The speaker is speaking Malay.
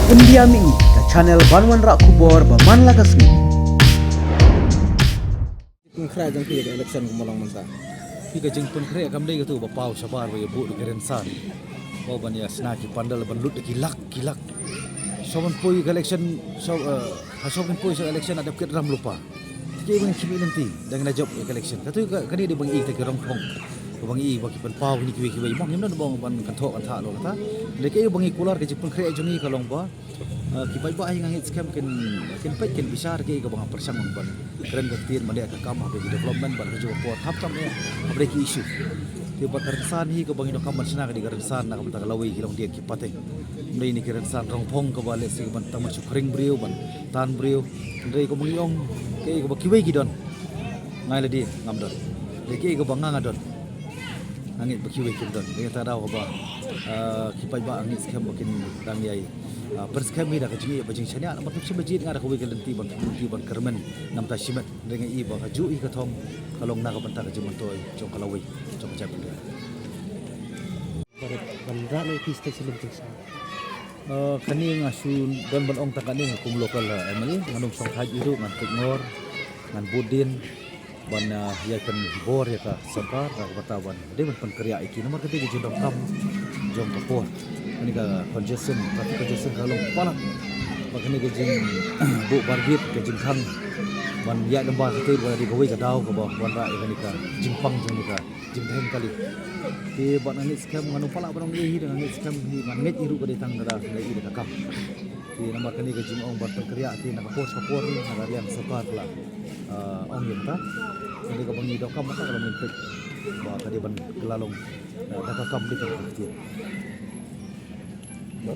Undiami ke channel Banwan Rak Kubor Baman Lagasmi. Pengkrai jang pi election kumalang manta. Pi ka jeng pengkrai kam dei tu bapau sabar we bu de kerensan. Ko ban ya snaki pandal ban lut kilak. Soban poi election so hasoban poi so election ada kit ram lupa. Ki bang kimi nanti dengan job election. Katu kani de bang i te kerong phong. Ko bang i baki pen pau ni kiwi mong himna bang ban kan tho kan tha lo ta. Le ke bang i kular ke jeng pengkrai jang i kalong ba. Kipai ba hingga hit scam ken pet ken besar ke ka bang persang ban keren ketir male ka kam ha development ban jo pot hap tam ya abre ki issue ke ba kersan hi ka bang ino kam sna ka di kersan na kam ta lawi hilong dia ki pate mei ni kersan rong phong ka bale si ban tam su kring briu ban tan briu ndai ko bang yong ke ka ba kiwei ki don ngai la di ngam don le ke ka bang nga don angit ba kiwei ki don de ta daw ka ba kipai ba angit scam bakin dang yai perskami dah kecil bajing chanya amat tu sebajit ngada kau ikan lenti ban kermen nam ta simet dengan i ba kaju i kathong kalong na ka banta ka jiman toy jong kalawi jong jab ni bandra le piste selim teksa kani ngasun don ban ong takani kum lokal emali nganung song haj iru ngan tekngor ngan budin ban ya kan bor ya ka sabar ka batawan de ban kerja iki nomor ketiga jindong kam jong kapor ini ka congestion traffic congestion kalau palang makanya ke jing bu bargit ke jing khang ban ya lembah tu ban di gawai ka daw ka ba ban ra ini ka jing pang jing ka jing theng kali ti ban angit scam nganu pala barang ni dengan angit scam ni man nget iru ka ditang da lai ida ka kam ti nama kani ke jing ong ban kerja ti nak pos kapor ni nak rian separ pula ong yem ta ini ka bangi dokam maka kalau mintek ba ka di ban gelalong da ka kam di ka ti